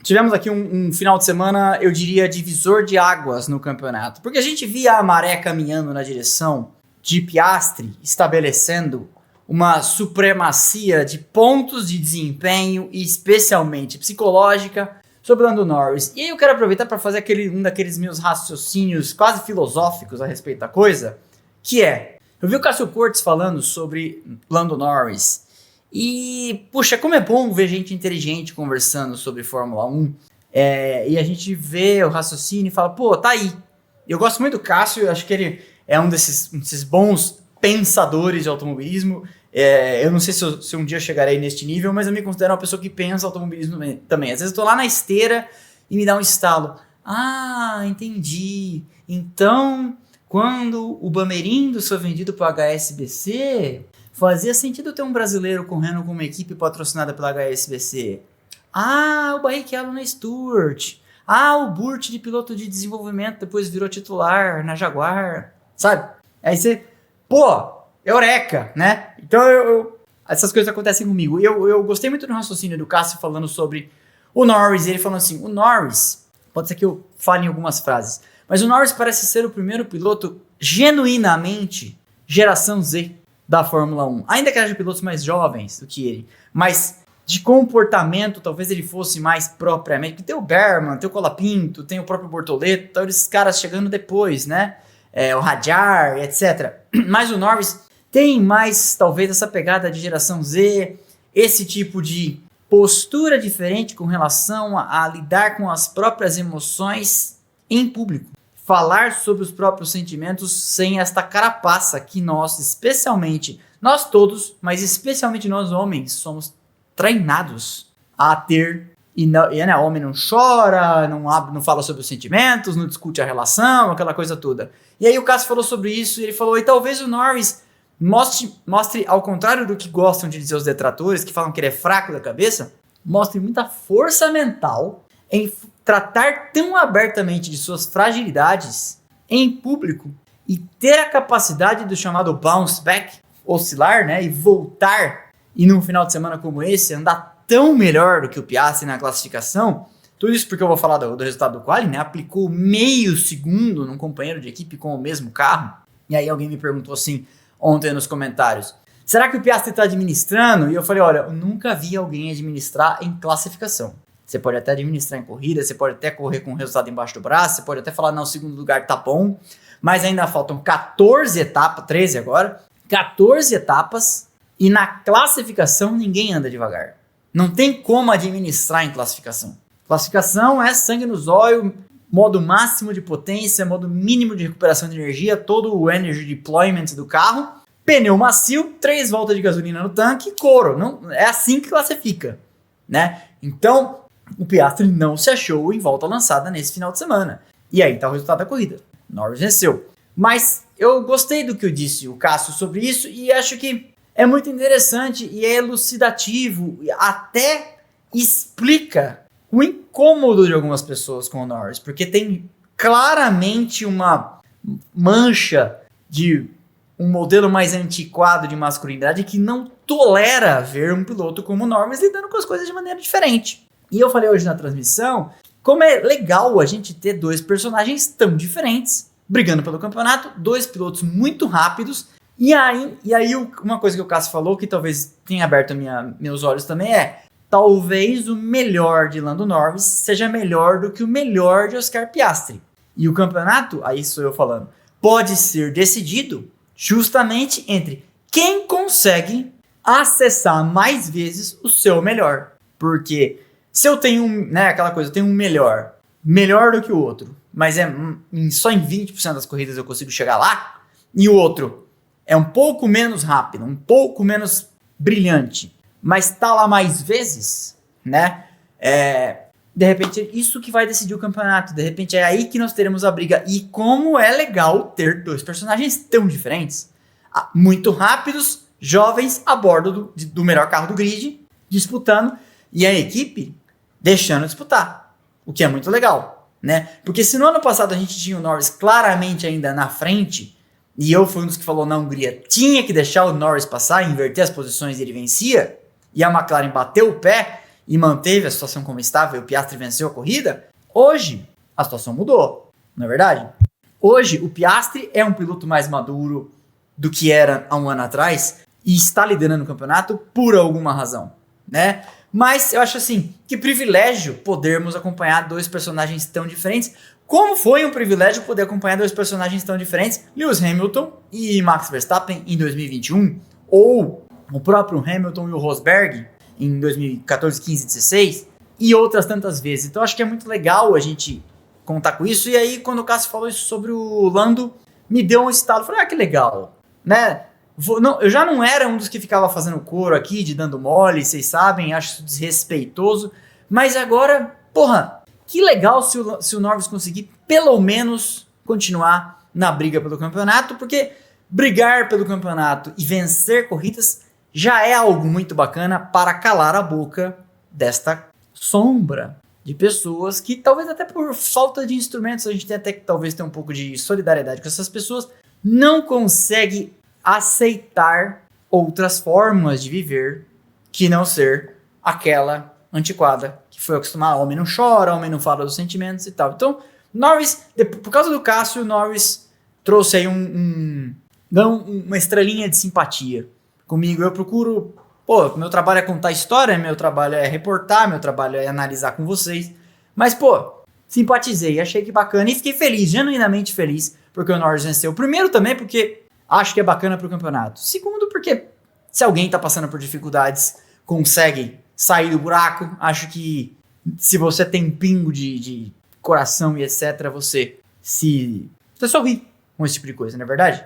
tivemos aqui um final de semana, eu diria, divisor de águas no campeonato. Porque a gente via a maré caminhando na direção de Piastri, estabelecendo uma supremacia de pontos de desempenho, e especialmente psicológica, sobre o Lando Norris. E aí eu quero aproveitar para fazer um daqueles meus raciocínios quase filosóficos a respeito da coisa, que é, eu vi o Cássio Cortes falando sobre Lando Norris, e, puxa, como é bom ver gente inteligente conversando sobre Fórmula 1, e a gente vê o raciocínio e fala, pô, tá aí. Eu gosto muito do Cássio, eu acho que ele é um desses bons pensadores de automobilismo. Eu não sei se um dia eu chegarei neste nível, mas eu me considero uma pessoa que pensa automobilismo também. Às vezes eu tô lá na esteira e me dá um estalo. Ah, entendi. Então, quando o Bamerindo foi vendido para o HSBC, fazia sentido ter um brasileiro correndo com uma equipe patrocinada pela HSBC. Ah, o Barrichello na Stewart. Ah, o Burt de piloto de desenvolvimento depois virou titular na Jaguar. Sabe? Aí você, pô, eureka, né? Então essas coisas acontecem comigo. Eu gostei muito do raciocínio do Cássio falando sobre o Norris. Ele falando assim, o Norris, pode ser que eu fale em algumas frases, mas o Norris parece ser o primeiro piloto genuinamente geração Z da Fórmula 1. Ainda que haja pilotos mais jovens do que ele, mas de comportamento talvez ele fosse mais propriamente, porque tem o Berman, tem o Colapinto, tem o próprio Bortoleto, então esses caras chegando depois, né? O Hadjar, etc. Mas o Norris tem mais, talvez, essa pegada de geração Z, esse tipo de postura diferente com relação a lidar com as próprias emoções em público. Falar sobre os próprios sentimentos sem esta carapaça que nós, especialmente, nós todos, mas especialmente nós homens, somos treinados a ter. E né, homem não chora, não fala sobre os sentimentos, não discute a relação, aquela coisa toda. E aí o Cássio falou sobre isso, e ele falou, e talvez o Norris mostre, ao contrário do que gostam de dizer os detratores, que falam que ele é fraco da cabeça, mostre muita força mental em tratar tão abertamente de suas fragilidades em público e ter a capacidade do chamado bounce back, oscilar, né, e voltar, e num final de semana como esse, andar tão melhor do que o Piastri na classificação. Tudo isso porque eu vou falar do resultado do quali, né? Aplicou meio segundo num companheiro de equipe com o mesmo carro. E aí alguém me perguntou assim ontem nos comentários, será que o Piastri está administrando? E eu falei, olha, eu nunca vi alguém administrar em classificação. Você pode até administrar em corrida, você pode até correr com o resultado embaixo do braço, você pode até falar, não, o segundo lugar tá bom, mas ainda faltam 14 etapas, 13 agora, 14 etapas, e na classificação ninguém anda devagar. Não tem como administrar em classificação. Classificação é sangue nos olhos, modo máximo de potência, modo mínimo de recuperação de energia, todo o energy deployment do carro, pneu macio, 3 voltas de gasolina no tanque, couro. Não, é assim que classifica, né? Então, o Piastri não se achou em volta lançada nesse final de semana. E aí tá o resultado da corrida. Norris venceu. Mas eu gostei do que eu disse o Cássio sobre isso e acho que é muito interessante e é elucidativo, até explica o incômodo de algumas pessoas com o Norris, porque tem claramente uma mancha de um modelo mais antiquado de masculinidade que não tolera ver um piloto como o Norris lidando com as coisas de maneira diferente. E eu falei hoje na transmissão como é legal a gente ter dois personagens tão diferentes brigando pelo campeonato, dois pilotos muito rápidos. E aí uma coisa que o Cássio falou, que talvez tenha aberto meus olhos também, é talvez o melhor de Lando Norris seja melhor do que o melhor de Oscar Piastri. E o campeonato, aí sou eu falando, pode ser decidido justamente entre quem consegue acessar mais vezes o seu melhor. Porque se eu tenho, aquela coisa, eu tenho um melhor do que o outro, mas só em 20% das corridas eu consigo chegar lá, e o outro é um pouco menos rápido, um pouco menos brilhante, mas tá lá mais vezes, né? De repente, é isso que vai decidir o campeonato. De repente, é aí que nós teremos a briga. E como é legal ter dois personagens tão diferentes. Muito rápidos, jovens, a bordo do melhor carro do grid, disputando. E a equipe deixando disputar. O que é muito legal, né? Porque se no ano passado a gente tinha o Norris claramente ainda na frente, e eu fui um dos que falou na Hungria, tinha que deixar o Norris passar, inverter as posições e ele vencia, e a McLaren bateu o pé, e manteve a situação como estava e o Piastri venceu a corrida, hoje a situação mudou, não é verdade? Hoje o Piastri é um piloto mais maduro do que era há um ano atrás e está liderando o campeonato por alguma razão, né? Mas eu acho assim, que privilégio podermos acompanhar dois personagens tão diferentes. Como foi um privilégio poder acompanhar dois personagens tão diferentes, Lewis Hamilton e Max Verstappen em 2021, ou o próprio Hamilton e o Rosberg em 2014, 15, 16, e outras tantas vezes. Então acho que é muito legal a gente contar com isso. E aí quando o Cássio falou isso sobre o Lando, me deu um estalo. Falei, que legal, né? Eu já não era um dos que ficava fazendo coro aqui, de dando mole, vocês sabem, acho isso desrespeitoso. Mas agora, porra, que legal se o Norris conseguir pelo menos continuar na briga pelo campeonato, porque brigar pelo campeonato e vencer corridas já é algo muito bacana para calar a boca desta sombra de pessoas que talvez até por falta de instrumentos, a gente tem até que talvez ter um pouco de solidariedade com essas pessoas, não consegue aceitar outras formas de viver que não ser aquela antiquada que foi acostumada. Homem não chora, homem não fala dos sentimentos e tal. Então, Norris, por causa do Cássio, Norris trouxe aí uma estrelinha de simpatia comigo. Eu procuro, meu trabalho é contar história, meu trabalho é reportar, meu trabalho é analisar com vocês. Mas, simpatizei, achei que bacana e fiquei feliz, genuinamente feliz, porque o Norris venceu. Primeiro também porque acho que é bacana pro campeonato. Segundo, porque se alguém tá passando por dificuldades, consegue sair do buraco. Acho que se você tem pingo de coração e etc., você sorri com esse tipo de coisa, não é verdade?